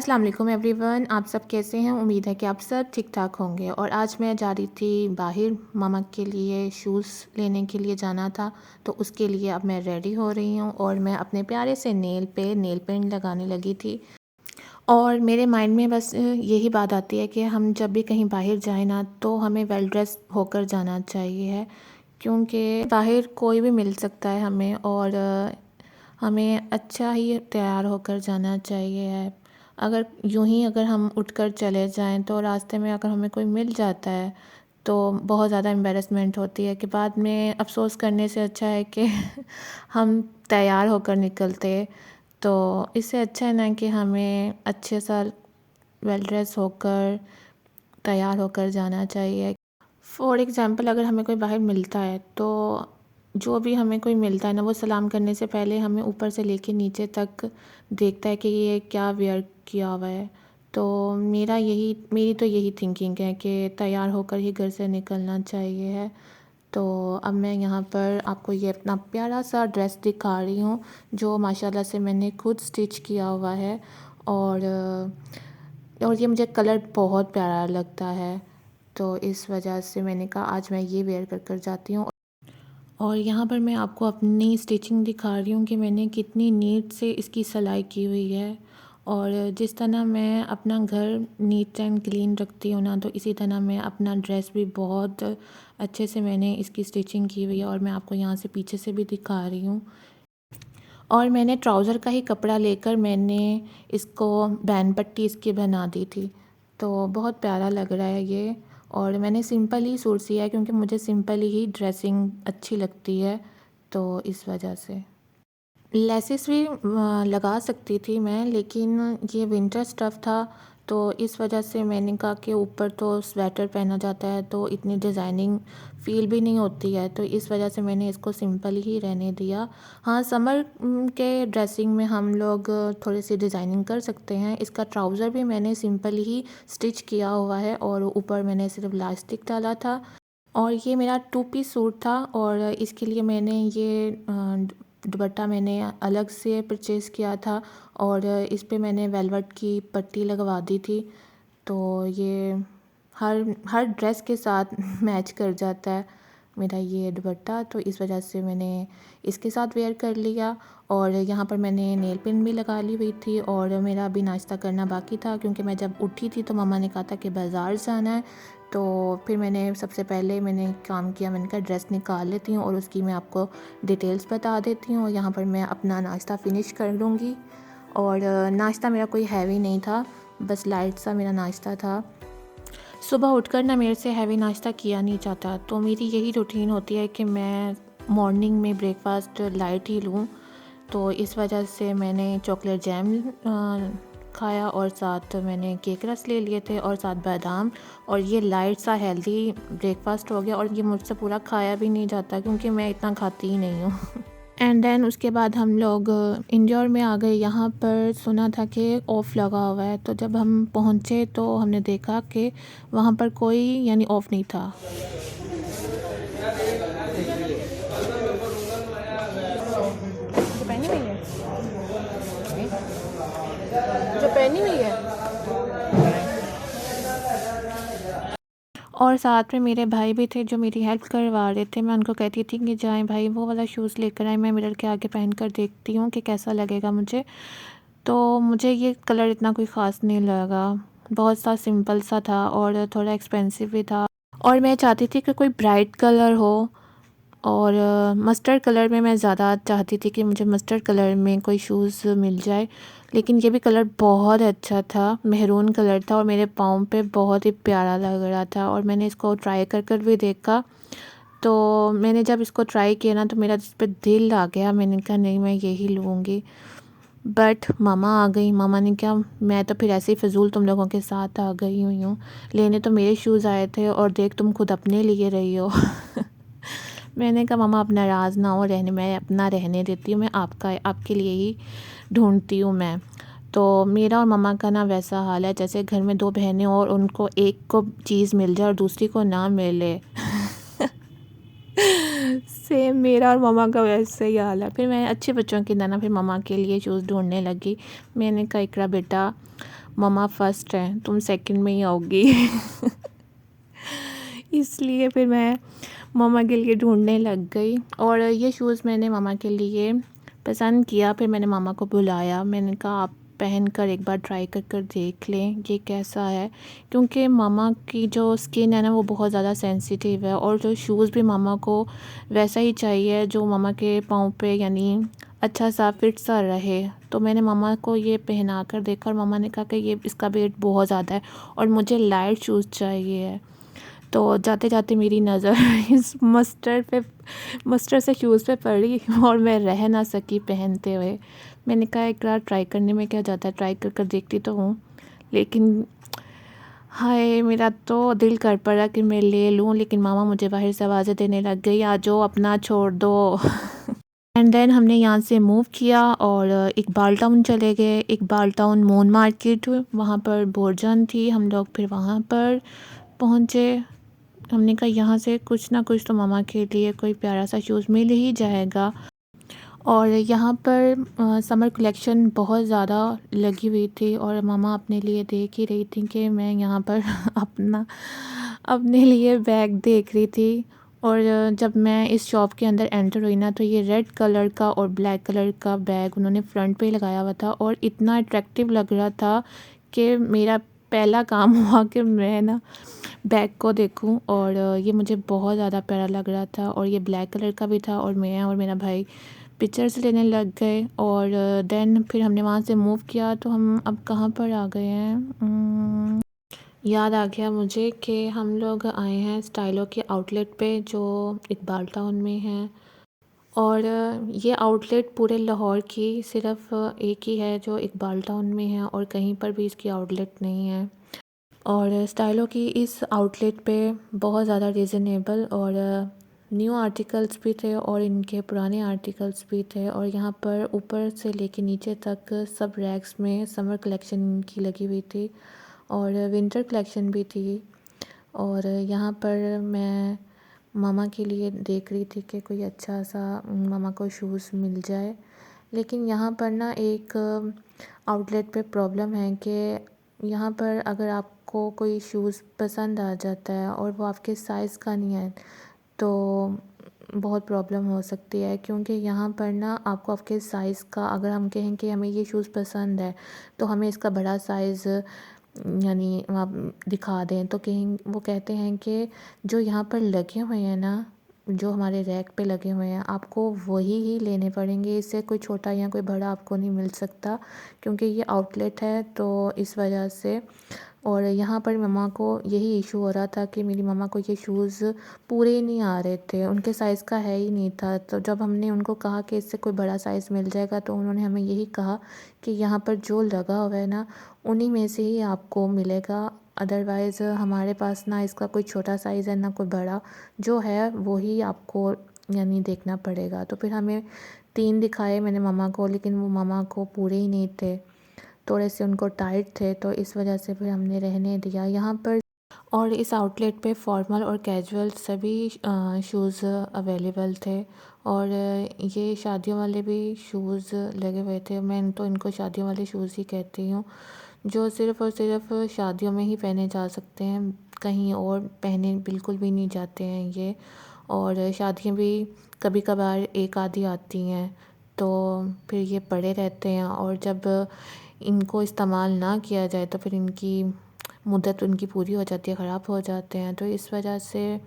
अस्सलाम वालेकुम एवरीवन, आप सब कैसे हैं। उम्मीद है कि आप सब ठीक ठाक होंगे। और आज मैं जा रही थी बाहर, मामा के लिए शूज़ लेने के लिए जाना था, तो उसके लिए अब मैं रेडी हो रही हूँ और मैं अपने प्यारे से नेल पे नेल पेंट लगाने लगी थी। और मेरे माइंड में बस यही बात आती है कि हम जब भी कहीं बाहर जाएं ना, तो हमें वेल ड्रेस होकर जाना चाहिए है, क्योंकि बाहर कोई भी मिल सकता है हमें, और हमें अच्छा ही तैयार होकर जाना चाहिए है। अगर यूं ही अगर हम उठकर चले जाएं तो रास्ते में अगर हमें कोई मिल जाता है तो बहुत ज़्यादा एम्बेरसमेंट होती है कि बाद में अफ़सोस करने से अच्छा है कि हम तैयार होकर निकलते। तो इससे अच्छा है ना कि हमें अच्छे सा वेल ड्रेस होकर तैयार होकर जाना चाहिए। फॉर एग्ज़ाम्पल अगर हमें कोई बाहर मिलता है तो जो भी हमें कोई मिलता है ना, वो सलाम करने से पहले हमें ऊपर से लेके नीचे तक देखता है कि ये क्या वेयर किया हुआ है। तो मेरी तो यही थिंकिंग है कि तैयार होकर ही घर से निकलना चाहिए है। तो अब मैं यहाँ पर आपको ये अपना प्यारा सा ड्रेस दिखा रही हूँ, जो माशाल्लाह से मैंने खुद स्टिच किया हुआ है। और ये मुझे कलर बहुत प्यारा लगता है, तो इस वजह से मैंने कहा आज मैं ये वेयर कर कर जाती हूँ। और यहाँ पर मैं आपको अपनी स्टिचिंग दिखा रही हूँ कि मैंने कितनी नीट से इसकी सिलाई की हुई है। और जिस तरह मैं अपना घर नीट एंड क्लीन रखती हूँ ना, तो इसी तरह मैं अपना ड्रेस भी बहुत अच्छे से मैंने इसकी स्टिचिंग की हुई है। और मैं आपको यहाँ से पीछे से भी दिखा रही हूँ। और मैंने ट्राउज़र का ही कपड़ा लेकर मैंने इसको बैन पट्टी इसकी बना दी थी, तो बहुत प्यारा लग रहा है ये। और मैंने सिंपल ही सूट सिया है, क्योंकि मुझे सिंपल ही ड्रेसिंग अच्छी लगती है, तो इस वजह से लेसेस भी लगा सकती थी मैं, लेकिन ये विंटर स्टफ़ था, तो इस वजह से मैंने कहा कि ऊपर तो स्वेटर पहना जाता है तो इतनी डिज़ाइनिंग फ़ील भी नहीं होती है, तो इस वजह से मैंने इसको सिंपल ही रहने दिया। हाँ, समर के ड्रेसिंग में हम लोग थोड़ी सी डिज़ाइनिंग कर सकते हैं। इसका ट्राउज़र भी मैंने सिंपल ही स्टिच किया हुआ है और ऊपर मैंने सिर्फ इलास्टिक डाला था। और ये मेरा 2 पीस सूट था, और इसके लिए मैंने ये दुपट्टा मैंने अलग से परचेज़ किया था, और इस पे मैंने वेलवेट की पट्टी लगवा दी थी। तो ये हर हर ड्रेस के साथ मैच कर जाता है मेरा ये दुपट्टा, तो इस वजह से मैंने इसके साथ वेयर कर लिया। और यहाँ पर मैंने नेल पेंट भी लगा ली हुई थी, और मेरा अभी नाश्ता करना बाकी था, क्योंकि मैं जब उठी थी तो मम्मा ने कहा था कि बाज़ार जाना है। तो फिर मैंने सबसे पहले मैंने काम किया, मैंने कहा ड्रेस निकाल लेती हूँ और उसकी मैं आपको डिटेल्स बता देती हूँ। यहाँ पर मैं अपना नाश्ता फ़िनिश कर लूँगी। और नाश्ता मेरा कोई हैवी नहीं था, बस लाइट सा मेरा नाश्ता था। सुबह उठकर ना मेरे से हैवी नाश्ता किया नहीं जाता, तो मेरी यही रूटीन होती है कि मैं मॉर्निंग में ब्रेकफास्ट लाइट ही लूँ। तो इस वजह से मैंने चॉकलेट जैम खाया, और साथ मैंने केक रस ले लिए थे, और साथ बादाम। और ये लाइट सा हेल्दी ब्रेकफास्ट हो गया, और ये मुझसे पूरा खाया भी नहीं जाता, क्योंकि मैं इतना खाती ही नहीं हूँ। एंड देन उसके बाद हम लोग इंदौर में आ गए। यहाँ पर सुना था कि ऑफ़ लगा हुआ है, तो जब हम पहुँचे तो हमने देखा कि वहाँ पर कोई यानी ऑफ़ नहीं था। जो पहनी हुई है, जो पहनी हुई है। और साथ में मेरे भाई भी थे जो मेरी हेल्प करवा रहे थे। मैं उनको कहती थी कि जाएं भाई वो वाला शूज़ लेकर आए, मैं मिरर के आगे पहन कर देखती हूँ कि कैसा लगेगा मुझे। तो मुझे ये कलर इतना कोई ख़ास नहीं लगा, बहुत सा सिंपल सा था और थोड़ा एक्सपेंसिव भी था। और मैं चाहती थी कि कोई ब्राइट कलर हो, और मस्टर्ड कलर में मैं ज़्यादा चाहती थी कि मुझे मस्टर्ड कलर में कोई शूज़ मिल जाए। लेकिन ये भी कलर बहुत अच्छा था, मेहरून कलर था, और मेरे पाँव पे बहुत ही प्यारा लग रहा था। और मैंने इसको ट्राई कर कर भी देखा, तो मैंने जब इसको ट्राई किया ना, तो मेरा इस पर दिल आ गया। मैंने कहा नहीं, मैं यही लूँगी। बट मामा आ गई। मामा ने क्या, मैं तो फिर ऐसे ही फ़िज़ूल तुम लोगों के साथ आ गई हुई हूँ। लेने तो मेरे शूज़ आए थे, और देख तुम खुद अपने लिए रही हो। मैंने कहा मामा आप नाराज़ ना हो, मैं अपना रहने देती हूँ, मैं आपके लिए ही ढूंढती हूँ मैं। तो मेरा और मम्मा का ना वैसा हाल है जैसे घर में दो बहनें और उनको एक को चीज़ मिल जाए और दूसरी को ना मिले। सेम मेरा और मम्मा का वैसे ही हाल है। फिर मैं अच्छे बच्चों की तरह फिर मम्मा के लिए शूज़ ढूंढने लगी। मैंने कहा इकरा बेटा, मम्मा फर्स्ट है, तुम सेकंड में ही आओगी। इसलिए फिर मैं मम्मा के लिए ढूंढने लग गई और ये शूज़ मैंने मम्मा के लिए पसंद किया। फिर मैंने मम्मा को बुलाया, मैंने कहा आप पहन कर एक बार ट्राई कर देख लें ये कैसा है, क्योंकि मम्मा की जो स्किन है ना वो बहुत ज़्यादा सेंसिटिव है और जो शूज़ भी मम्मा को वैसा ही चाहिए जो मम्मा के पाँव पे यानी अच्छा सा फिट सा रहे। तो मैंने मम्मा को ये पहना कर देखा और मम्मा ने कहा कि ये इसका वेट बहुत ज़्यादा है और मुझे लाइट शूज़ चाहिए। तो जाते जाते मेरी नज़र इस मस्टर्ड से शूज़ पे पड़ी और मैं रह ना सकी पहनते हुए। मैंने कहा एक बार ट्राई करने में क्या जाता है, ट्राई कर देखती तो हूँ। लेकिन हाय, मेरा तो दिल कर पड़ा कि मैं ले लूँ, लेकिन मामा मुझे बाहर से आवाज़ें देने लग गई, आ जाओ अपना छोड़ दो। एंड देन हमने यहाँ से मूव किया और इकबाल टाउन चले गए। इकबाल टाउन मून मार्केट, वहाँ पर बोरजन थी, हम लोग फिर वहाँ पर पहुँचे। हमने कहा यहाँ से कुछ ना कुछ तो मामा के लिए कोई प्यारा सा शूज़ मिल ही जाएगा। और यहाँ पर समर कलेक्शन बहुत ज़्यादा लगी हुई थी और मामा अपने लिए देख ही रही थी कि मैं यहाँ पर अपने लिए बैग देख रही थी। और जब मैं इस शॉप के अंदर एंटर हुई ना तो ये रेड कलर का और ब्लैक कलर का बैग उन्होंने फ्रंट पे लगाया हुआ था और इतना अट्रैक्टिव लग रहा था कि मेरा पहला काम हुआ कि मैं ना बैग को देखूं। और ये मुझे बहुत ज़्यादा प्यारा लग रहा था और ये ब्लैक कलर का भी था और मैं और मेरा भाई पिक्चर्स लेने लग गए। और देन फिर हमने वहाँ से मूव किया। तो हम अब कहाँ पर आ गए हैं, याद आ गया मुझे कि हम लोग आए हैं स्टाइलो के आउटलेट पे जो इकबाल टाउन में है। और ये आउटलेट पूरे लाहौर की सिर्फ एक ही है जो इकबाल टाउन में है और कहीं पर भी इसकी आउटलेट नहीं है। और स्टाइलो की इस आउटलेट पे बहुत ज़्यादा रीज़नेबल और न्यू आर्टिकल्स भी थे और इनके पुराने आर्टिकल्स भी थे। और यहाँ पर ऊपर से लेके नीचे तक सब रैक्स में समर कलेक्शन की लगी हुई थी और विंटर कलेक्शन भी थी। और यहाँ पर मैं मामा के लिए देख रही थी कि कोई अच्छा सा मामा को शूज़ मिल जाए। लेकिन यहाँ पर ना एक आउटलेट पे प्रॉब्लम है कि यहाँ पर अगर आपको कोई शूज़ पसंद आ जाता है और वो आपके साइज़ का नहीं है तो बहुत प्रॉब्लम हो सकती है, क्योंकि यहाँ पर ना आपको आपके साइज़ का, अगर हम कहें कि हमें ये शूज़ पसंद है तो हमें इसका बड़ा साइज़ यानी आप दिखा दें तो कहीं वो कहते हैं कि जो यहाँ पर लगे हुए हैं ना, जो हमारे रैक पे लगे हुए हैं, आपको वही ही लेने पड़ेंगे, इससे कोई छोटा या कोई बड़ा आपको नहीं मिल सकता, क्योंकि ये आउटलेट है तो इस वजह से। और यहाँ पर मम्मा को यही इशू हो रहा था कि मेरी मम्मा को ये शूज़ पूरे ही नहीं आ रहे थे, उनके साइज़ का है ही नहीं था। तो जब हमने उनको कहा कि इससे कोई बड़ा साइज़ मिल जाएगा तो उन्होंने हमें यही कहा कि यहाँ पर जो लगा हुआ है ना उन्हीं में से ही आपको मिलेगा, अदरवाइज़ हमारे पास ना इसका कोई छोटा साइज़ है ना कोई बड़ा, जो है वो ही आपको यानी देखना पड़ेगा। तो फिर हमें 3 दिखाए मैंने मम्मा को, लेकिन वो मम्मा को पूरे ही नहीं थे, थोड़े से उनको टाइट थे, तो इस वजह से फिर हमने रहने दिया यहाँ पर। और इस आउटलेट पे फॉर्मल और कैजुअल सभी शूज़ अवेलेबल थे और ये शादियों वाले भी शूज़ लगे हुए थे। मैं तो इनको शादियों वाले शूज़ ही कहती हूँ, जो सिर्फ़ और सिर्फ शादियों में ही पहने जा सकते हैं, कहीं और पहने बिल्कुल भी नहीं जाते हैं ये। और शादियाँ भी कभी कभार एक आधी आती हैं तो फिर ये पड़े रहते हैं और जब इनको इस्तेमाल ना किया जाए तो फिर इनकी मुद्दत उनकी पूरी हो जाती है, ख़राब हो जाते हैं। तो इस वजह से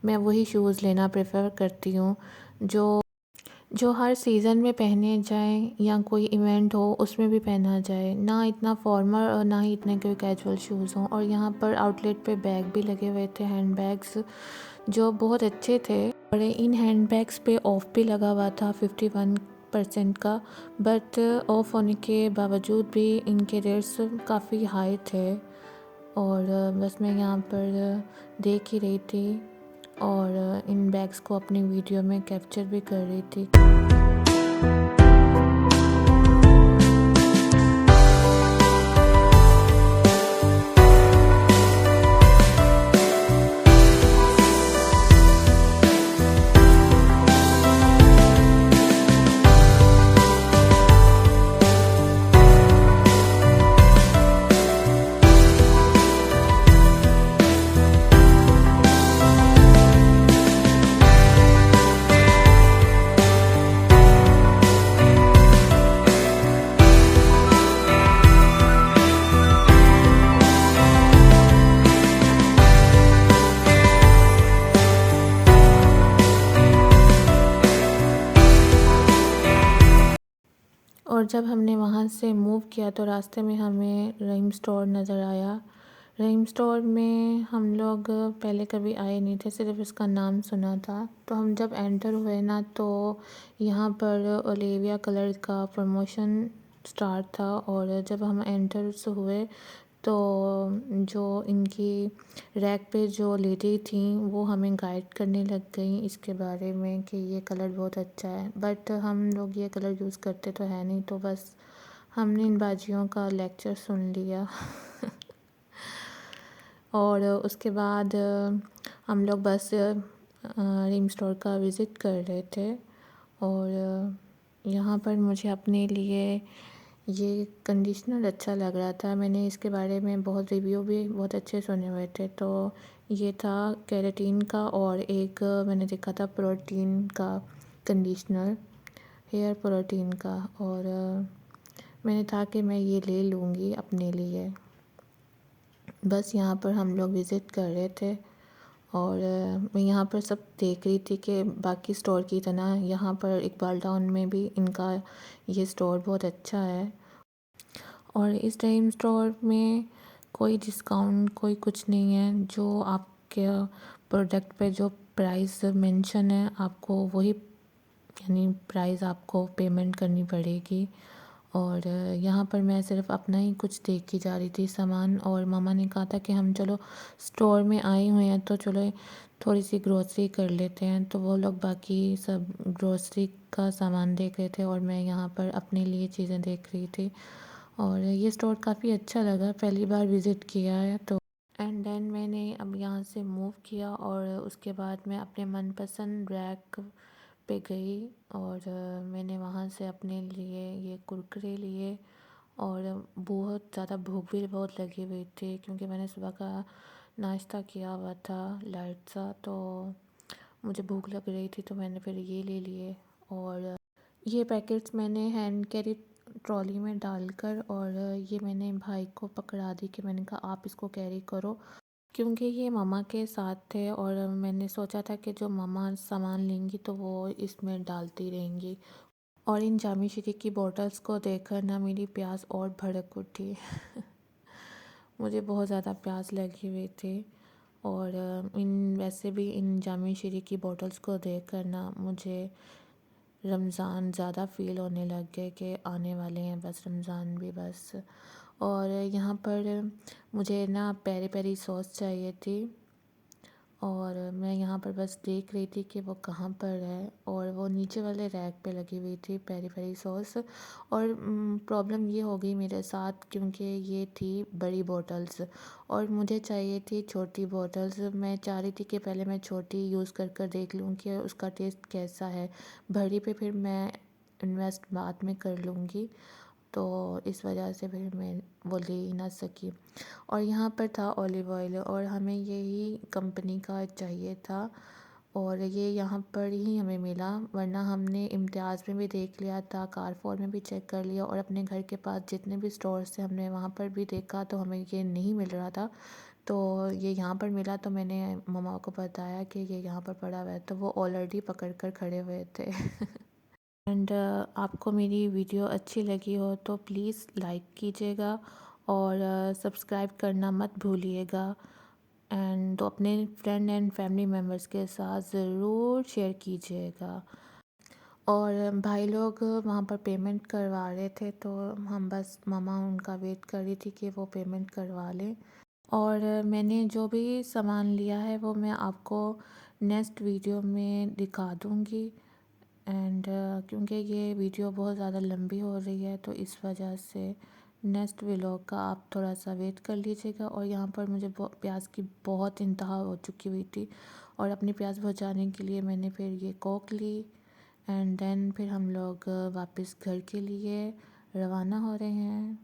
मैं वही शूज़ लेना प्रेफर करती हूँ जो हर सीज़न में पहने जाएं या कोई इवेंट हो उसमें भी पहना जाए, ना इतना फॉर्मल और ना ही इतने कोई कैजुअल शूज़ हों। और यहाँ पर आउटलेट पे बैग भी लगे हुए थे, हैंड बैग्स, जो बहुत अच्छे थे। और in hand bags pay off भी लगा हुआ था 51% का, बट ऑफ़ होने के बावजूद भी इनके रेट्स काफ़ी हाई थे। और बस मैं यहाँ पर देख ही रही थी और इन बैग्स को अपनी वीडियो में कैप्चर भी कर रही थी। और जब हमने वहाँ से मूव किया तो रास्ते में हमें रहीम स्टोर नज़र आया। रहीम स्टोर में हम लोग पहले कभी आए नहीं थे, सिर्फ़ इसका नाम सुना था। तो हम जब एंटर हुए ना तो यहाँ पर ओलिविया कलर का प्रमोशन स्टार्ट था, और जब हम एंटर्स हुए तो जो इनकी रैक पे जो लेडी थी वो हमें गाइड करने लग गई इसके बारे में कि ये कलर बहुत अच्छा है, बट हम लोग ये कलर यूज़ करते तो है नहीं, तो बस हमने इन बाजियों का लेक्चर सुन लिया। और उसके बाद हम लोग बस रिम स्टोर का विज़िट कर रहे थे, और यहाँ पर मुझे अपने लिए ये कंडीशनर अच्छा लग रहा था। मैंने इसके बारे में बहुत रिव्यू भी बहुत अच्छे सुने हुए थे। तो ये था केराटिन का, और एक मैंने देखा था प्रोटीन का कंडीशनर, हेयर प्रोटीन का, और मैंने था कि मैं ये ले लूँगी अपने लिए। बस यहाँ पर हम लोग विज़िट कर रहे थे, और मैं यहाँ पर सब देख रही थी कि बाकी स्टोर की तरह यहाँ पर इकबाल टाउन में भी इनका ये स्टोर बहुत अच्छा है। और इस टाइम स्टोर में कोई डिस्काउंट कोई कुछ नहीं है, जो आपके प्रोडक्ट पे जो प्राइस मेंशन है आपको वही, यानी प्राइस आपको पेमेंट करनी पड़ेगी। और यहाँ पर मैं सिर्फ़ अपना ही कुछ देखी जा रही थी सामान, और मामा ने कहा था कि हम चलो स्टोर में आए हुए हैं तो चलो थोड़ी सी ग्रोसरी कर लेते हैं। तो वो लोग बाकी सब ग्रोसरी का सामान देख रहे थे, और मैं यहाँ पर अपने लिए चीज़ें देख रही थी। और ये स्टोर काफ़ी अच्छा लगा, पहली बार विज़िट किया है तो। एंड देन मैंने अब यहाँ से मूव किया, और उसके बाद मैं अपने मनपसंद रैक पे गई, और मैंने वहाँ से अपने लिए ये कुरकुरे लिए। और बहुत ज़्यादा भूख भी बहुत लगी हुई थी क्योंकि मैंने सुबह का नाश्ता किया हुआ था लाइट सा, तो मुझे भूख लग रही थी तो मैंने फिर ये ले लिए। और ये पैकेट्स मैंने हैंड कैरी ट्रॉली में डालकर, और ये मैंने भाई को पकड़ा दी कि मैंने कहा आप इसको कैरी करो, क्योंकि ये मम्मा के साथ थे, और मैंने सोचा था कि जो मम्मा सामान लेंगी तो वो इसमें डालती रहेंगी। और इन जामी श्री की बॉटल्स को देखकर ना मेरी प्यास और भड़क उठी। मुझे बहुत ज़्यादा प्यास लगी हुई थी, और इन वैसे भी इन जामी श्री की बॉटल्स को देखकर ना मुझे रमज़ान ज़्यादा फ़ील होने लग गए कि आने वाले हैं बस रमज़ान भी बस। और यहाँ पर मुझे ना पेरी पेरी सॉस चाहिए थी, और मैं यहाँ पर बस देख रही थी कि वो कहाँ पर है, और वो नीचे वाले रैक पे लगी हुई थी पेरी पेरी सॉस। और प्रॉब्लम ये हो गई मेरे साथ क्योंकि ये थी बड़ी बॉटल्स, और मुझे चाहिए थी छोटी बॉटल्स। मैं चाह रही थी कि पहले मैं छोटी यूज़ कर देख लूँ कि उसका टेस्ट कैसा है, बड़ी पे फिर मैं इन्वेस्ट बाद में कर लूँगी। तो इस वजह से फिर मैं वो ले ही ना सकी। और यहाँ पर था ऑलिव ऑयल, और हमें यही कंपनी का चाहिए था, और ये यहाँ पर ही हमें मिला, वरना हमने इम्तियाज़ में भी देख लिया था, कारफोर में भी चेक कर लिया, और अपने घर के पास जितने भी स्टोर्स थे हमने वहाँ पर भी देखा तो हमें ये नहीं मिल रहा था। तो ये यहाँ पर मिला, तो मैंने मम्मा को बताया कि ये यहाँ पर पड़ा हुआ है, तो वो ऑलरेडी पकड़ कर खड़े हुए थे। एंड आपको मेरी वीडियो अच्छी लगी हो तो प्लीज़ लाइक कीजिएगा, और सब्सक्राइब करना मत भूलिएगा। एंड तो अपने फ्रेंड एंड फैमिली मेम्बर्स के साथ ज़रूर शेयर कीजिएगा। और भाई लोग वहाँ पर पेमेंट करवा रहे थे, तो हम बस मम्मा उनका वेट कर रही थी कि वो पेमेंट करवा लें। और मैंने जो भी सामान लिया है वो मैं आपको नेक्स्ट वीडियो में दिखा दूँगी। एंड क्योंकि ये वीडियो बहुत ज़्यादा लंबी हो रही है तो इस वजह से नेक्स्ट व्लॉग का आप थोड़ा सा वेट कर लीजिएगा। और यहाँ पर मुझे प्याज की बहुत इंतहा हो चुकी हुई थी, और अपनी प्याज बुझाने के लिए मैंने फिर ये कोक ली। एंड देन फिर हम लोग वापस घर के लिए रवाना हो रहे हैं।